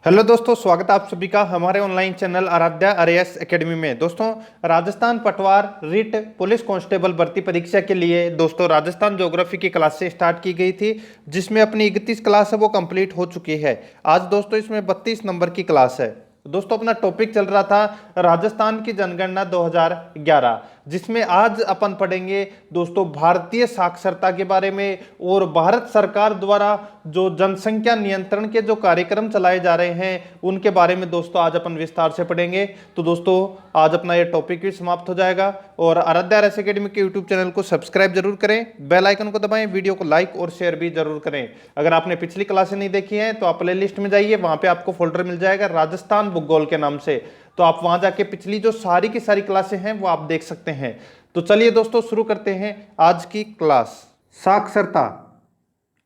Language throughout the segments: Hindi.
हेलो दोस्तों, स्वागत है आप सभी का हमारे online channel Aradhya RAS academy में। दोस्तों, राजस्थान पटवार रिट पुलिस कांस्टेबल भर्ती परीक्षा के लिए दोस्तों राजस्थान ज्योग्राफी की क्लास से स्टार्ट की गई थी, जिसमें अपनी 31 क्लास है वो कंप्लीट हो चुकी है। आज दोस्तों इसमें 32 नंबर की क्लास है। दोस्तों, अपना टॉपिक चल रहा था राजस्थान की जनगणना 2011, जिसमें आज अपन पढ़ेंगे दोस्तों भारतीय साक्षरता के बारे में और भारत सरकार द्वारा जो जनसंख्या नियंत्रण के जो कार्यक्रम चलाए जा रहे हैं उनके बारे में दोस्तों आज अपन विस्तार से पढ़ेंगे। तो दोस्तों आज अपना ये टॉपिक भी समाप्त हो जाएगा और आराध्या आरएएस एकेडमी के यूट्यूब चैनल को सब्सक्राइब जरूर करें, बेल आइकन को दबाएं, वीडियो को लाइक और शेयर भी जरूर करें। अगर आपने पिछली क्लासें नहीं देखी हैं तो आप प्ले लिस्ट में जाइए, वहां पे आपको फोल्डर मिल जाएगा राजस्थान भूगोल के नाम से, तो आप वहां जाके पिछली जो सारी की सारी क्लासें हैं वो आप देख सकते हैं। तो चलिए दोस्तों शुरू करते हैं आज की क्लास। साक्षरता,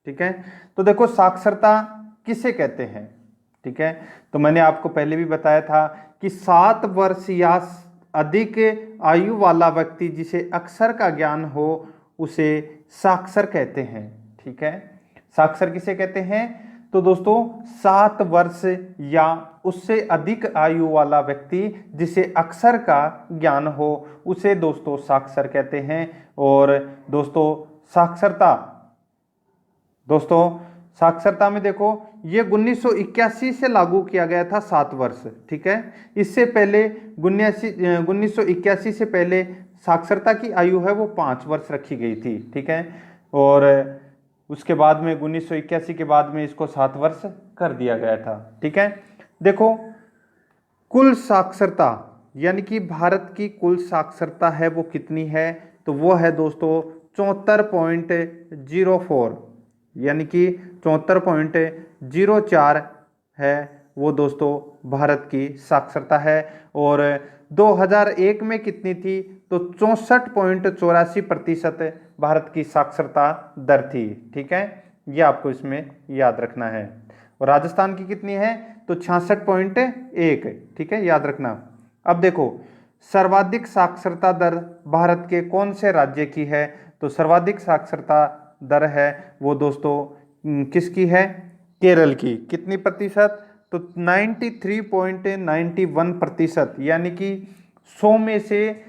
ठीक है। तो देखो साक्षरता किसे कहते हैं, ठीक है। तो मैंने आपको पहले भी बताया था कि 7 वर्ष या अधिक आयु वाला व्यक्ति जिसे अक्षर का ज्ञान हो उसे साक्षर कहते हैं, ठीक है। साक्षर किसे कहते हैं? तो दोस्तों 7 वर्ष या उससे अधिक आयु वाला व्यक्ति जिसे अक्षर का ज्ञान हो उसे दोस्तों साक्षर कहते हैं। और दोस्तों साक्षरता में देखो ये 1981 से लागू किया गया था 7 वर्ष, ठीक है। इससे पहले 1981 से पहले साक्षरता की आयु है वो 5 वर्ष रखी गई थी, ठीक है। और उसके बाद में 1981 के बाद में इसको 7 वर्ष कर दिया गया था, ठीक है। देखो कुल साक्षरता यानी कि भारत की कुल साक्षरता है वो कितनी है? तो वो है दोस्तों 74.04, यानी कि 74.04 है वो दोस्तों भारत की साक्षरता है। और 2001 में कितनी थी? तो 64.84% भारत की साक्षरता दर थी, ठीक है। ये आपको इसमें याद रखना है। और राजस्थान की कितनी है? तो 66.1, ठीक है, याद रखना। अब देखो सर्वाधिक साक्षरता दर भारत के कौन से राज्य की है? तो सर्वाधिक साक्षरता दर है वो दोस्तों किसकी है? केरल की। कितनी प्रतिशत? तो 93.91%, यानी कि 100 में से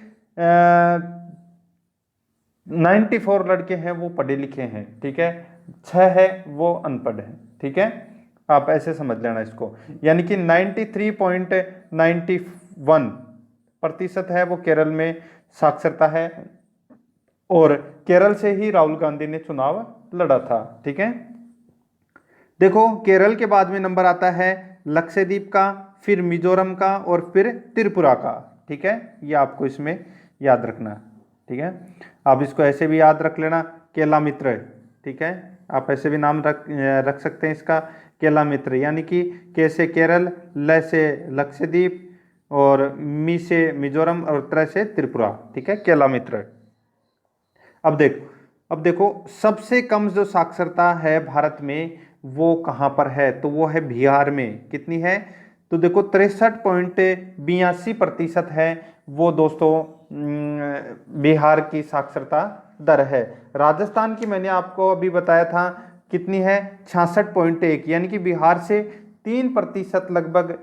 94 लड़के हैं वो पढ़े लिखे हैं, ठीक है, 6 है वो अनपढ़ है, ठीक है। आप ऐसे समझ लेना इसको, यानी कि 93.91% है वो केरल में साक्षरता है। और केरल से ही राहुल गांधी ने चुनाव लड़ा था, ठीक है। देखो केरल के बाद में नंबर आता है लक्षद्वीप का, फिर मिजोरम का और फिर त्रिपुरा का, ठीक है। ये आपको इसमें याद रखना, ठीक है। आप इसको ऐसे भी याद रख लेना केला मित्र, ठीक है। आप ऐसे भी नाम रख सकते हैं इसका, केला मित्र, यानी कि के से केरल, ल से लक्षद्वीप और मी से मिजोरम और त्र से त्रिपुरा, ठीक है, केला मित्र। अब देखो सबसे कम जो साक्षरता है भारत में वो कहाँ पर है? तो वो है बिहार में। कितनी है? तो देखो 63.82% है वो दोस्तों बिहार की साक्षरता दर है। राजस्थान की मैंने आपको अभी बताया था कितनी है? 66.1, यानी कि बिहार से 3% लगभग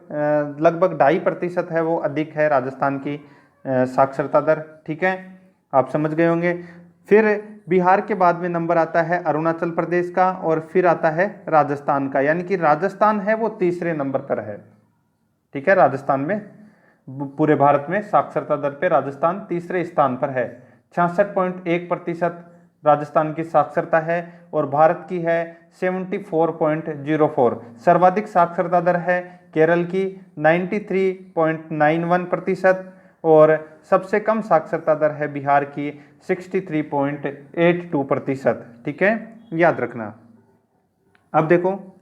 2.5% है वो अधिक है राजस्थान की साक्षरता दर, ठीक है। आप समझ गए होंगे। फिर बिहार के बाद में नंबर आता है अरुणाचल प्रदेश का और फिर आता है राजस्थान का, यानी कि राजस्थान है वो तीसरे नंबर पर है, ठीक है। राजस्थान में पूरे भारत में साक्षरता दर पे राजस्थान तीसरे स्थान पर है। 66.1% राजस्थान की साक्षरता है और भारत की है 74.04। सर्वाधिक साक्षरता दर है केरल की 93.91% और सबसे कम साक्षरता दर है बिहार की 63.82%, ठीक है, याद रखना। अब देखो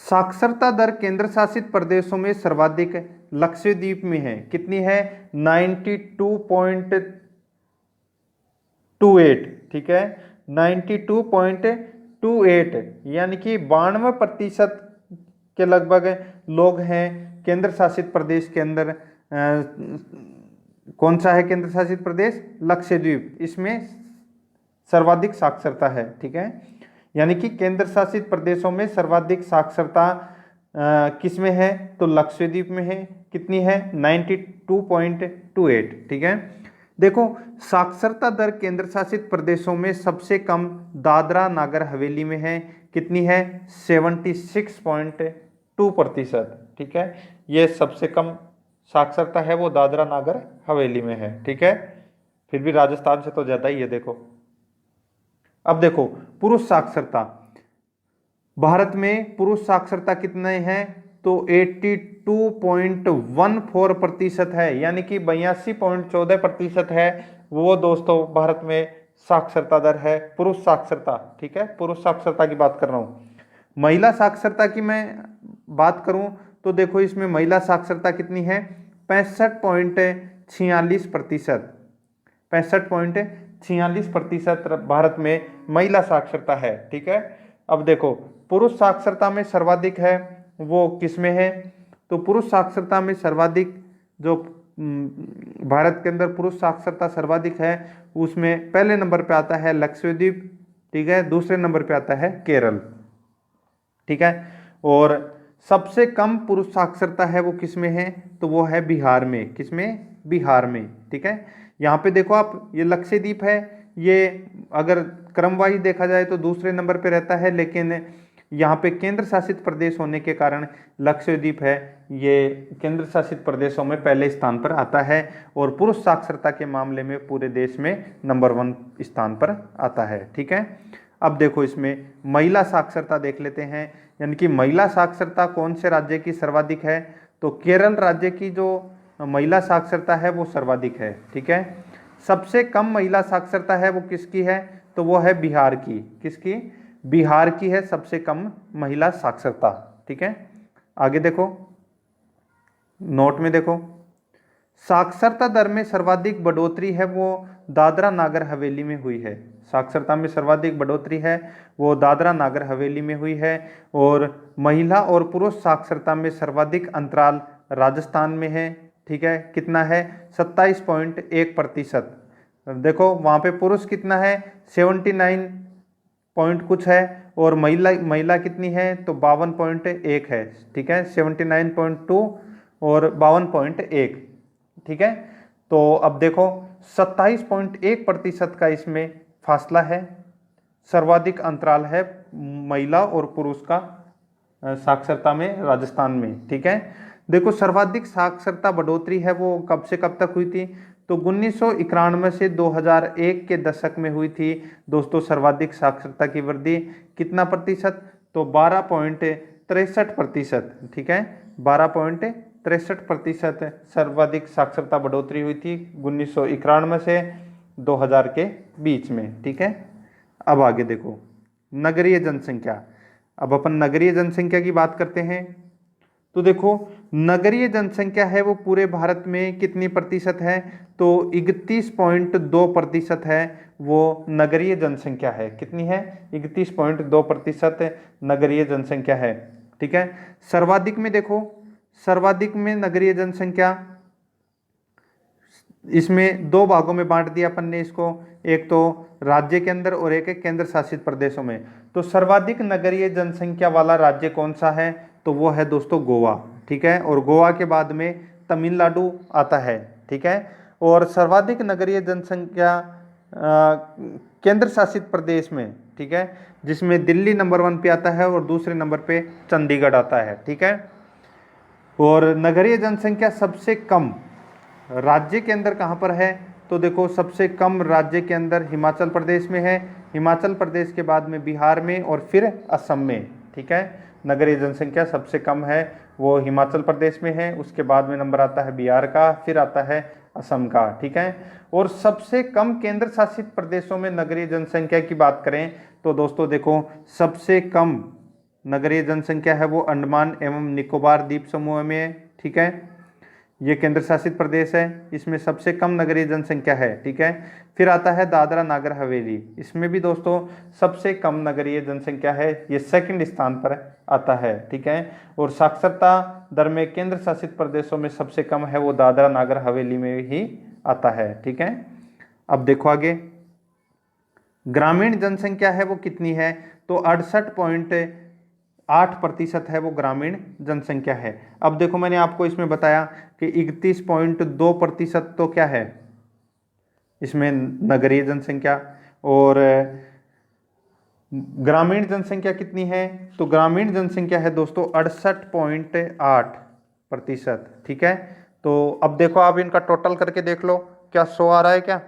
साक्षरता दर केंद्र शासित प्रदेशों में सर्वाधिक लक्षद्वीप में है। कितनी है? 92.28, ठीक है, 92.28, यानी कि 92% के लगभग लोग हैं केंद्र शासित प्रदेश के अंदर। कौन सा है केंद्र शासित प्रदेश? लक्षद्वीप, इसमें सर्वाधिक साक्षरता है, ठीक है। यानी कि केंद्र शासित प्रदेशों में सर्वाधिक साक्षरता किस में है, तो लक्षद्वीप में है। कितनी है, 92.28। ठीक है, देखो साक्षरता दर केंद्र शासित प्रदेशों में सबसे कम दादरा नागर हवेली में है। कितनी है, 76.2%। ठीक है, ये सबसे कम साक्षरता है वो दादरा नागर हवेली में है। ठीक है, फिर भी राजस्थान से तो ज्यादा ही है। देखो अब देखो पुरुष साक्षरता, भारत में पुरुष साक्षरता कितने हैं, तो 82.14% है, यानी कि 82.14% है वो दोस्तों भारत में साक्षरता दर है, पुरुष साक्षरता। ठीक है, पुरुष साक्षरता की बात कर रहा हूं। महिला साक्षरता की मैं बात करूं तो देखो इसमें महिला साक्षरता कितनी है, 65.46%। 65.46% भारत में महिला साक्षरता है। ठीक है, अब देखो पुरुष साक्षरता में सर्वाधिक है वो किस में है, तो पुरुष साक्षरता में सर्वाधिक जो भारत के अंदर पुरुष साक्षरता सर्वाधिक है उसमें पहले नंबर पे आता है लक्षद्वीप। ठीक है, दूसरे नंबर पे आता है केरल। ठीक है, और सबसे कम पुरुष साक्षरता है वो किस में है, तो वो है बिहार में। किस में, बिहार में। ठीक है, यहाँ पे देखो आप, ये लक्षद्वीप है, ये अगर क्रमवाइज देखा जाए तो दूसरे नंबर पे रहता है, लेकिन यहाँ पे केंद्र शासित प्रदेश होने के कारण लक्षद्वीप है ये केंद्र शासित प्रदेशों में पहले स्थान पर आता है और पुरुष साक्षरता के मामले में पूरे देश में नंबर 1 स्थान पर आता है। ठीक है, अब देखो इसमें महिला साक्षरता देख लेते हैं, यानी कि महिला साक्षरता कौन से राज्य की सर्वाधिक है, तो केरल राज्य की जो महिला साक्षरता है वो सर्वाधिक है। ठीक है, सबसे कम महिला साक्षरता है वो किसकी है, तो वो है बिहार की। किसकी, बिहार की है सबसे कम महिला साक्षरता। ठीक है, आगे देखो नोट में देखो, साक्षरता दर में सर्वाधिक बढ़ोतरी है वो दादरा नागर हवेली में हुई है। साक्षरता में सर्वाधिक बढ़ोतरी है वो दादरा नागर हवेली में हुई है, और महिला और पुरुष साक्षरता में सर्वाधिक अंतराल राजस्थान में है। ठीक है, कितना है, 27.1%। देखो वहाँ पे पुरुष कितना है, 79 पॉइंट कुछ है, और महिला कितनी है, तो 52.1 है। ठीक है, 79.2 और 52.1। ठीक है, तो अब देखो 27.1% का इसमें फासला है, सर्वाधिक अंतराल है महिला और पुरुष का साक्षरता में राजस्थान में। ठीक है, देखो सर्वाधिक साक्षरता बढ़ोतरी है वो कब से कब तक हुई थी, तो 1991 से 2001 के दशक में हुई थी दोस्तों सर्वाधिक साक्षरता की वृद्धि। कितना प्रतिशत, तो 12.63%। ठीक है, 12.63% सर्वाधिक साक्षरता बढ़ोतरी हुई थी 1991 से 2000 के बीच में। ठीक है, अब आगे देखो नगरीय जनसंख्या। अब अपन नगरीय जनसंख्या की बात करते हैं, तो देखो नगरीय जनसंख्या है वो पूरे भारत में कितनी प्रतिशत है, तो 31.2% है वो नगरीय जनसंख्या है। कितनी है, 31.2% नगरीय जनसंख्या है। ठीक है, सर्वाधिक में देखो, सर्वाधिक में नगरीय जनसंख्या, इसमें दो भागों में बांट दिया अपन ने इसको, एक तो राज्य के अंदर और एक है केंद्र शासित प्रदेशों में। तो सर्वाधिक नगरीय जनसंख्या वाला राज्य कौन सा है, तो वो है दोस्तों गोवा। ठीक है, और गोवा के बाद में तमिलनाडु आता है। ठीक है, और सर्वाधिक नगरीय जनसंख्या केंद्र शासित प्रदेश में, ठीक है, जिसमें दिल्ली नंबर 1 पे आता है और दूसरे नंबर पे चंडीगढ़ आता है। ठीक है, और नगरीय जनसंख्या सबसे कम राज्य के अंदर कहाँ पर है, तो देखो सबसे कम राज्य के अंदर हिमाचल प्रदेश में है, हिमाचल प्रदेश के बाद में बिहार में और फिर असम में। ठीक है, नगरीय जनसंख्या सबसे कम है वो हिमाचल प्रदेश में है, उसके बाद में नंबर आता है बिहार का, फिर आता है असम का। ठीक है, और सबसे कम केंद्र शासित प्रदेशों में नगरीय जनसंख्या की बात करें तो दोस्तों देखो सबसे कम नगरीय जनसंख्या है वो अंडमान एवं निकोबार द्वीप समूह में है। ठीक है, ये केंद्र शासित प्रदेश है, इसमें सबसे कम नगरीय जनसंख्या है। ठीक है, फिर आता है दादरा नागर हवेली, इसमें भी दोस्तों सबसे कम नगरीय जनसंख्या है, ये सेकंड स्थान पर आता है। ठीक है, और साक्षरता दर में केंद्र शासित प्रदेशों में सबसे कम है वो दादरा नागर हवेली में ही आता है। ठीक है, अब देखो आगे ग्रामीण जनसंख्या है वो कितनी है, तो 68.8% है वो ग्रामीण जनसंख्या है। अब देखो मैंने आपको इसमें बताया कि 31.2% तो क्या है इसमें नगरीय जनसंख्या, और ग्रामीण जनसंख्या कितनी है, तो ग्रामीण जनसंख्या है दोस्तों 68.8%। ठीक है, तो अब देखो आप इनका टोटल करके देख लो क्या 100 आ रहा है क्या।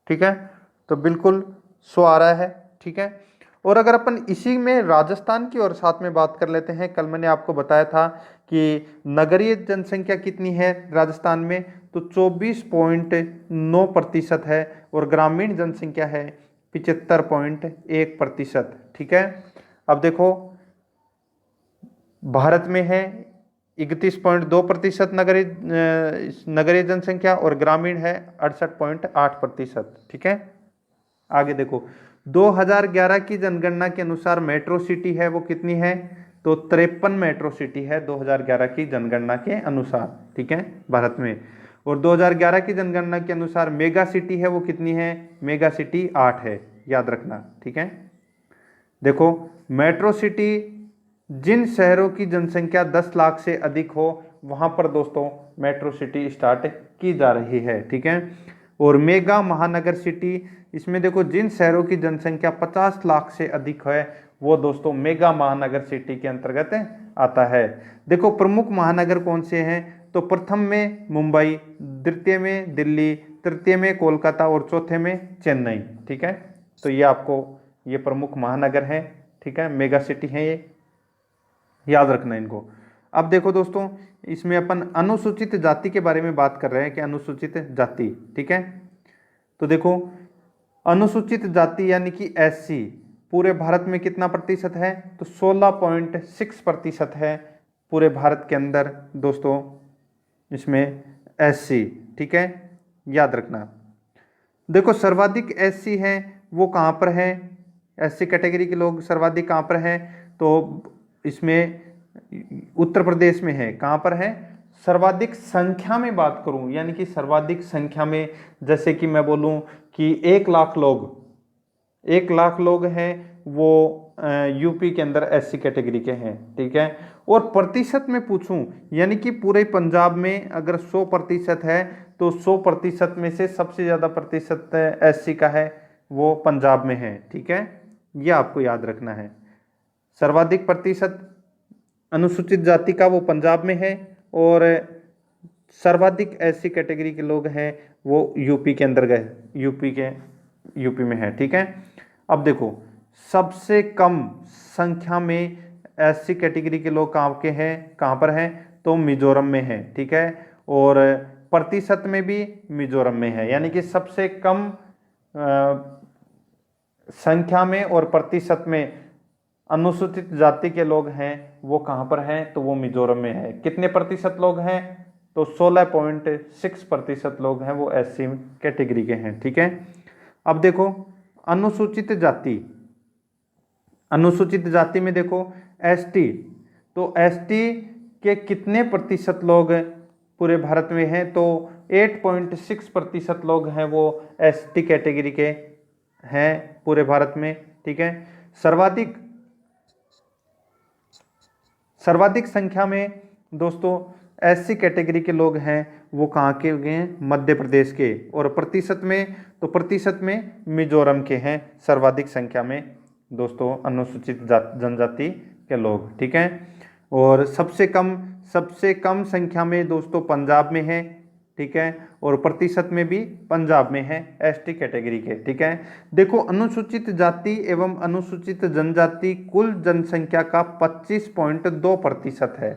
ठीक है, तो बिल्कुल 100 आ रहा है। ठीक है, और अगर अपन इसी में राजस्थान की और साथ में बात कर लेते हैं, कल मैंने आपको बताया था कि नगरीय जनसंख्या कितनी है राजस्थान में, तो 24.9% है, और ग्रामीण जनसंख्या है 75.1%। ठीक है, अब देखो भारत में है 31.2% नगरीय जनसंख्या, और ग्रामीण है 68.8%। ठीक है, आगे देखो 2011 की जनगणना के अनुसार मेट्रो सिटी है वो कितनी है, तो 53 मेट्रो सिटी है 2011 की जनगणना के अनुसार। ठीक है, भारत में। और 2011 की जनगणना के अनुसार मेगा सिटी है वो कितनी है, मेगा सिटी 8 है, याद रखना। ठीक है, देखो मेट्रो सिटी जिन शहरों की जनसंख्या 10 लाख से अधिक हो वहां पर दोस्तों मेट्रो सिटी स्टार्ट की जा रही है। ठीक है, और मेगा महानगर सिटी, इसमें देखो जिन शहरों की जनसंख्या 50 लाख से अधिक है वो दोस्तों मेगा महानगर सिटी के अंतर्गत आता है। देखो प्रमुख महानगर कौन से हैं, तो प्रथम में मुंबई, द्वितीय में दिल्ली, तृतीय में कोलकाता और चौथे में चेन्नई। ठीक है, तो ये आपको ये प्रमुख महानगर हैं। ठीक है, मेगा सिटी हैं ये, याद रखना इनको। अब देखो दोस्तों इसमें अपन अनुसूचित जाति के बारे में बात कर रहे हैं कि अनुसूचित जाति। ठीक है, तो देखो अनुसूचित जाति यानी कि एससी पूरे भारत में कितना प्रतिशत है, तो 16.6% है पूरे भारत के अंदर दोस्तों इसमें एससी। ठीक है, याद रखना। देखो सर्वाधिक एससी हैं वो कहाँ पर है, एससी कैटेगरी के लोग सर्वाधिक कहाँ पर हैं, तो इसमें उत्तर प्रदेश में है। कहाँ पर है, सर्वाधिक संख्या में बात करूं यानी कि सर्वाधिक संख्या में, जैसे कि मैं बोलूं कि 1 लाख लोग हैं वो यूपी के अंदर एससी कैटेगरी के हैं। ठीक है, और प्रतिशत में पूछूं यानी कि पूरे पंजाब में अगर 100% है तो 100% में से सबसे ज्यादा प्रतिशत एससी का है वो पंजाब में है। ठीक है, ये आपको याद रखना है, सर्वाधिक प्रतिशत अनुसूचित जाति का वो पंजाब में है, और सर्वाधिक एससी कैटेगरी के लोग हैं वो यूपी के अंदर गए, यूपी में है। ठीक है, अब देखो सबसे कम संख्या में एससी कैटेगरी के लोग कहाँ पर हैं, तो मिजोरम में है। ठीक है, और प्रतिशत में भी मिजोरम में है, यानी कि सबसे कम संख्या में और प्रतिशत में अनुसूचित जाति के लोग हैं वो कहाँ पर हैं, तो वो मिजोरम में है। कितने प्रतिशत लोग हैं, तो 16.6% लोग हैं वो एससी कैटेगरी के हैं। ठीक है, अब देखो अनुसूचित जाति में देखो एसटी, तो एसटी के कितने प्रतिशत लोग पूरे भारत में हैं, तो 8.6% लोग हैं वो एसटी कैटेगरी के हैं पूरे भारत में। ठीक है, सर्वाधिक संख्या में दोस्तों एससी कैटेगरी के लोग हैं वो कहाँ के हैं, मध्य प्रदेश के, और प्रतिशत में मिजोरम के हैं सर्वाधिक संख्या में दोस्तों अनुसूचित जनजाति के लोग। ठीक है, और सबसे कम संख्या में दोस्तों पंजाब में है। ठीक है, और प्रतिशत में भी पंजाब में है एसटी कैटेगरी के। ठीक है, देखो अनुसूचित जाति एवं अनुसूचित जनजाति कुल जनसंख्या का 25.2% है।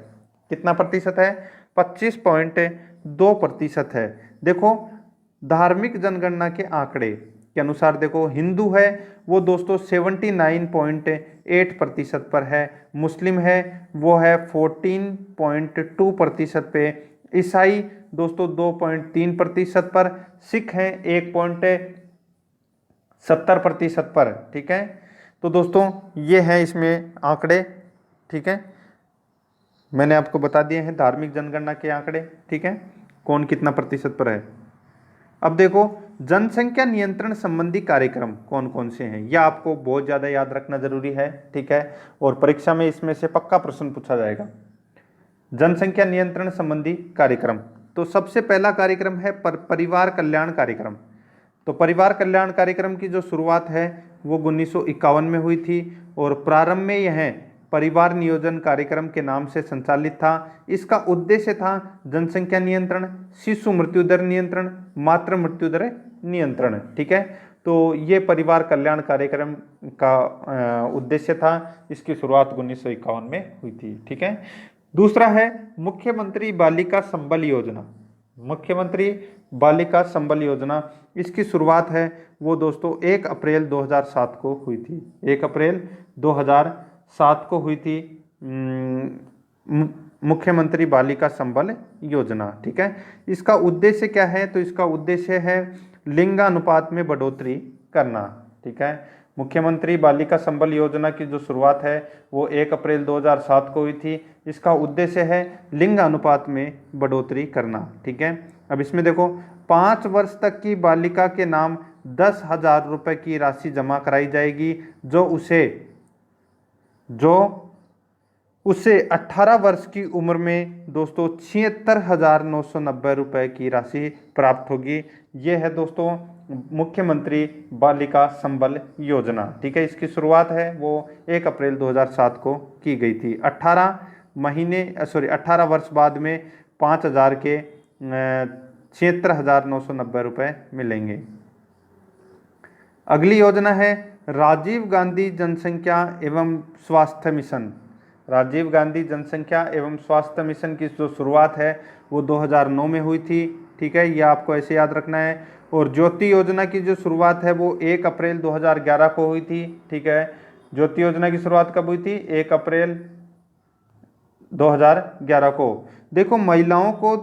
कितना प्रतिशत है, 25.2% है। देखो धार्मिक जनगणना के आंकड़े के अनुसार देखो हिंदू है वो दोस्तों 79.8% पर है, मुस्लिम है वो है 14.2% पे, ईसाई दोस्तों 2.3% पर, सिख हैं 1.70% पर। ठीक है, तो दोस्तों ये है इसमें आंकड़े। ठीक है, मैंने आपको बता दिए हैं धार्मिक जनगणना के आंकड़े। ठीक है, कौन कितना प्रतिशत पर है। अब देखो जनसंख्या नियंत्रण संबंधी कार्यक्रम कौन कौन से हैं, यह आपको बहुत ज़्यादा याद रखना जरूरी है, ठीक है, और परीक्षा में इसमें से पक्का प्रश्न पूछा जाएगा। जनसंख्या नियंत्रण संबंधी कार्यक्रम, तो सबसे पहला कार्यक्रम है परिवार कल्याण कार्यक्रम। तो परिवार कल्याण कार्यक्रम की जो शुरुआत है वो 1951 में हुई थी और प्रारंभ में यह परिवार नियोजन कार्यक्रम के नाम से संचालित था। इसका उद्देश्य था जनसंख्या नियंत्रण, शिशु मृत्यु दर नियंत्रण, मातृ मृत्यु दर नियंत्रण, ठीक है। तो ये परिवार कल्याण कार्यक्रम का उद्देश्य था। इसकी शुरुआत 1951 में हुई थी, ठीक है। दूसरा है मुख्यमंत्री बालिका संबल योजना। मुख्यमंत्री बालिका संबल योजना, इसकी शुरुआत है वो दोस्तों 1 अप्रैल 2007 को हुई थी। 1 अप्रैल 2007 को हुई थी मुख्यमंत्री बालिका संबल योजना, ठीक है। इसका उद्देश्य क्या है, तो इसका उद्देश्य है लिंगानुपात में बढ़ोतरी करना, ठीक है। मुख्यमंत्री बालिका संबल योजना की जो शुरुआत है वो 1 अप्रैल 2007 को हुई थी। इसका उद्देश्य है लिंग अनुपात में बढ़ोतरी करना, ठीक है। अब इसमें देखो 5 वर्ष तक की बालिका के नाम 10,000 रुपये की राशि जमा कराई जाएगी जो उसे 18 वर्ष की उम्र में दोस्तों 76,990 रुपये की राशि प्राप्त होगी। ये है दोस्तों मुख्यमंत्री बालिका संबल योजना, ठीक है। इसकी शुरुआत है वो 1 अप्रैल 2007 को की गई थी। 18 वर्ष बाद में 5,000 के 76,990 रुपये मिलेंगे। अगली योजना है राजीव गांधी जनसंख्या एवं स्वास्थ्य मिशन। राजीव गांधी जनसंख्या एवं स्वास्थ्य मिशन की जो शुरुआत है वो 2009 में हुई थी, ठीक है, ये आपको ऐसे याद रखना है। और ज्योति योजना की जो शुरुआत है वो 1 अप्रैल 2011 को हुई थी, ठीक है। ज्योति योजना की शुरुआत कब हुई थी? 1 अप्रैल 2011 को। देखो महिलाओं को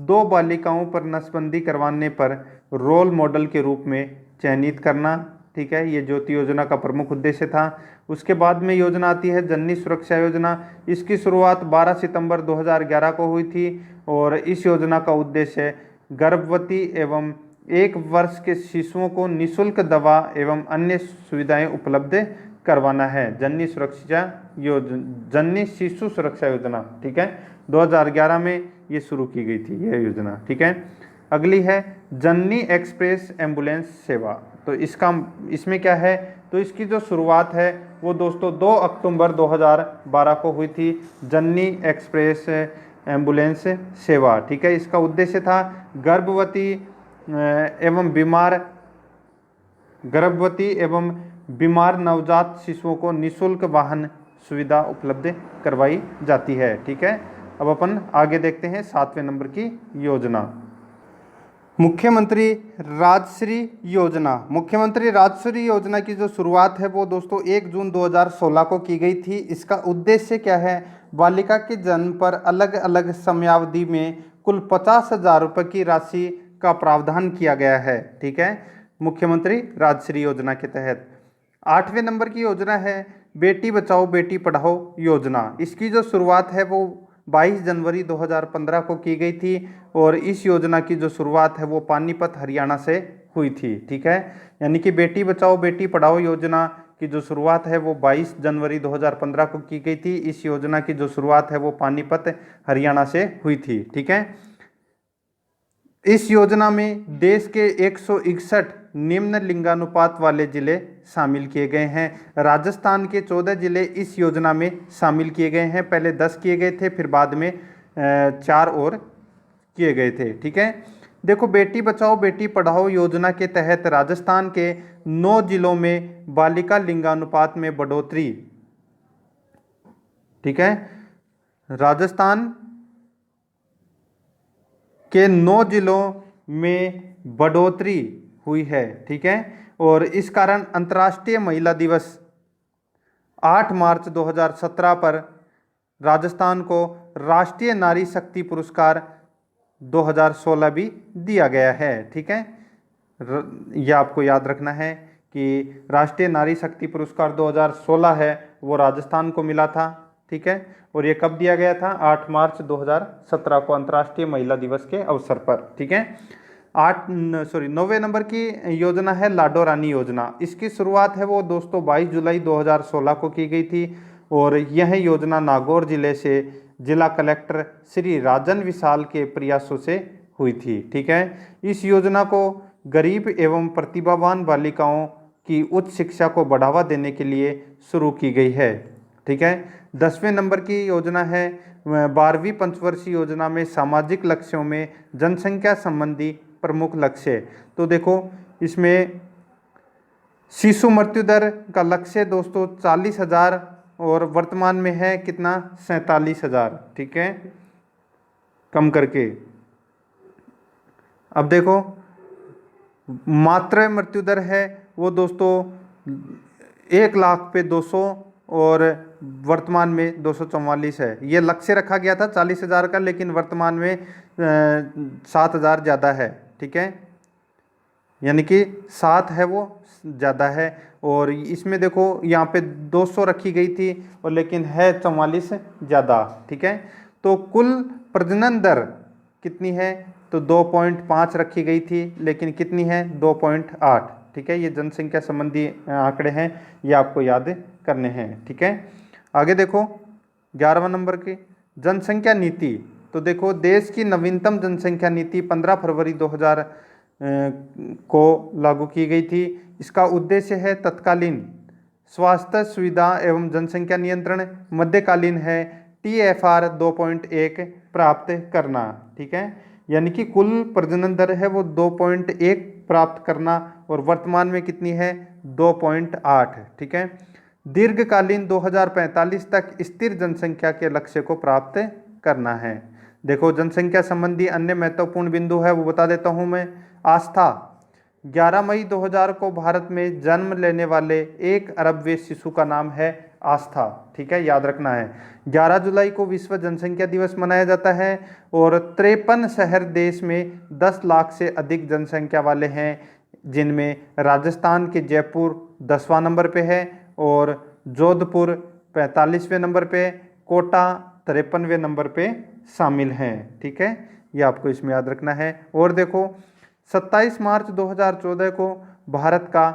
2 बालिकाओं पर नसबंदी करवाने पर रोल मॉडल के रूप में चयनित करना, ठीक है, ये ज्योति योजना का प्रमुख उद्देश्य था। उसके बाद में योजना आती है जननी सुरक्षा योजना। इसकी शुरुआत 12 सितंबर 2011 को हुई थी और इस योजना का उद्देश्य गर्भवती एवं 1 वर्ष के शिशुओं को निःशुल्क दवा एवं अन्य सुविधाएं उपलब्ध करवाना है। जननी शिशु सुरक्षा योजना, ठीक है, 2011 में ये शुरू की गई थी यह योजना, ठीक है। अगली है जननी एक्सप्रेस एम्बुलेंस सेवा। तो इसमें क्या है, तो इसकी जो शुरुआत है वो दोस्तों 2 अक्टूबर 2012 को हुई थी, जननी एक्सप्रेस एम्बुलेंस सेवा, ठीक है। इसका उद्देश्य था गर्भवती एवं बीमार नवजात शिशुओं को निःशुल्क वाहन सुविधा उपलब्ध करवाई जाती है, ठीक है। अब अपन आगे देखते हैं 7वें नंबर की योजना, मुख्यमंत्री राजश्री योजना। मुख्यमंत्री राजश्री योजना की जो शुरुआत है वो दोस्तों 1 जून 2016 को की गई थी। इसका उद्देश्य क्या है, बालिका के जन्म पर अलग अलग समयावधि में कुल 50,000 रुपये की राशि का प्रावधान किया गया है, ठीक है, मुख्यमंत्री राजश्री योजना के तहत। 8वें नंबर की योजना है बेटी बचाओ बेटी पढ़ाओ योजना। इसकी जो शुरुआत है वो 22 जनवरी 2015 को की गई थी और इस योजना की जो शुरुआत है वो पानीपत हरियाणा से हुई थी, ठीक है। यानी कि बेटी बचाओ बेटी पढ़ाओ योजना की जो शुरुआत है वो 22 जनवरी 2015 को की गई थी। इस योजना की जो शुरुआत है वो पानीपत हरियाणा से हुई थी, ठीक है। इस योजना में देश के 161 निम्न लिंगानुपात वाले जिले शामिल किए गए हैं। राजस्थान के 14 जिले इस योजना में शामिल किए गए हैं। पहले 10 किए गए थे, फिर बाद में 4 और किए गए थे, ठीक है। देखो बेटी बचाओ बेटी पढ़ाओ योजना के तहत राजस्थान के 9 जिलों में बालिका लिंगानुपात में बढ़ोतरी, ठीक है, राजस्थान के 9 जिलों में बढ़ोतरी हुई है, ठीक है। और इस कारण अंतर्राष्ट्रीय महिला दिवस 8 मार्च 2017 पर राजस्थान को राष्ट्रीय नारी शक्ति पुरस्कार 2016 भी दिया गया है, ठीक है। यह आपको याद रखना है कि राष्ट्रीय नारी शक्ति पुरस्कार 2016 है वो राजस्थान को मिला था, ठीक है। और ये कब दिया गया था? 8 मार्च 2017 को अंतर्राष्ट्रीय महिला दिवस के अवसर पर, ठीक है। 9वें नंबर की योजना है लाडो रानी योजना। इसकी शुरुआत है वो दोस्तों 22 जुलाई 2016 को की गई थी और यह योजना नागौर जिले से जिला कलेक्टर श्री राजन विशाल के प्रयासों से हुई थी। ठीक है, इस योजना को गरीब एवं प्रतिभावान बालिकाओं की उच्च शिक्षा को बढ़ावा देने के लिए शुरू की गई है। ठीक है, 10वें नंबर की योजना है 12वीं पंचवर्षीय योजना में सामाजिक लक्ष्यों में जनसंख्या संबंधी प्रमुख लक्ष्य। तो देखो इसमें शिशु मृत्यु दर का लक्ष्य दोस्तों 40,000 और वर्तमान में है कितना 47,000। ठीक है, कम करके। अब देखो मातृ मृत्यु दर है वो दोस्तों 1 लाख पे 200 और वर्तमान में 244 है। ये लक्ष्य रखा गया था 40,000 का, लेकिन वर्तमान में 7,000 ज़्यादा है। ठीक है, यानी कि 7 है वो ज़्यादा है। और इसमें देखो यहाँ पे 200 रखी गई थी और लेकिन है 44 ज़्यादा। ठीक है, तो कुल प्रजनन दर कितनी है तो 2.5 रखी गई थी, लेकिन कितनी है 2.8। ठीक है, ये जनसंख्या संबंधी आंकड़े हैं, ये आपको याद करने हैं। ठीक है, आगे देखो 11वां नंबर की जनसंख्या नीति। तो देखो देश की नवीनतम जनसंख्या नीति 15 फरवरी 2000 को लागू की गई थी। इसका उद्देश्य है तत्कालीन स्वास्थ्य सुविधा एवं जनसंख्या नियंत्रण, मध्यकालीन है TFR 2.1 प्राप्त करना। ठीक है, यानी कि कुल प्रजनन दर है वो 2.1 प्राप्त करना और वर्तमान में कितनी है 2.8। ठीक है, दीर्घकालीन 2045 तक स्थिर जनसंख्या के लक्ष्य को प्राप्त करना है। देखो जनसंख्या संबंधी अन्य महत्वपूर्ण बिंदु है वो बता देता हूँ मैं। आस्था, 11 मई 2000 को भारत में जन्म लेने वाले 1 अरबवें शिशु का नाम है आस्था। ठीक है, याद रखना है। 11 जुलाई को विश्व जनसंख्या दिवस मनाया जाता है और 53 शहर देश में 10 लाख से अधिक जनसंख्या वाले हैं, जिनमें राजस्थान के जयपुर 10वां नंबर पे है और जोधपुर 45वें नंबर पे, कोटा 53वें नंबर पे शामिल हैं। ठीक है, ये आपको इसमें याद रखना है। और देखो 27 मार्च 2014 को भारत का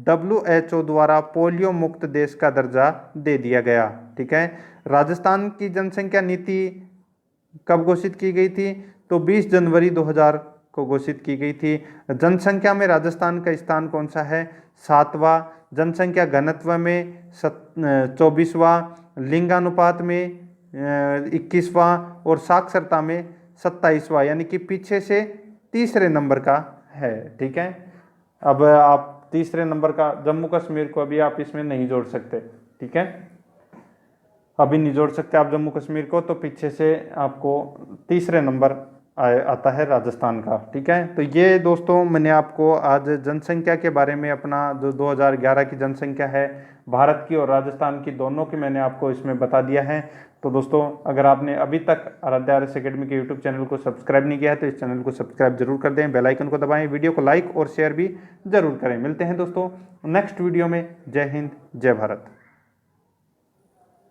WHO द्वारा पोलियो मुक्त देश का दर्जा दे दिया गया। ठीक है, राजस्थान की जनसंख्या नीति कब घोषित की गई थी तो 20 जनवरी 2000 को घोषित की गई थी। जनसंख्या में राजस्थान का स्थान कौन सा है 7वां, जनसंख्या घनत्व में 24वां, लिंगानुपात में 21वां और साक्षरता में 27वां, यानी कि पीछे से तीसरे नंबर का है। ठीक है, अब आप तीसरे नंबर का जम्मू कश्मीर को अभी आप इसमें नहीं जोड़ सकते। ठीक है, अभी नहीं जोड़ सकते आप जम्मू कश्मीर को, तो पीछे से आपको तीसरे नंबर आता है राजस्थान का। ठीक है, तो ये दोस्तों मैंने आपको आज जनसंख्या के बारे में अपना जो 2011 की जनसंख्या है भारत की और राजस्थान की दोनों की मैंने आपको इसमें बता दिया है। तो दोस्तों अगर आपने अभी तक आराध्या RS अकेडमी के यूट्यूब चैनल को सब्सक्राइब नहीं किया है तो इस चैनल को सब्सक्राइब जरूर कर दें, बेल आइकन को दबाएं, वीडियो को लाइक और शेयर भी जरूर करें। मिलते हैं दोस्तों नेक्स्ट वीडियो में। जय हिंद, जय भारत।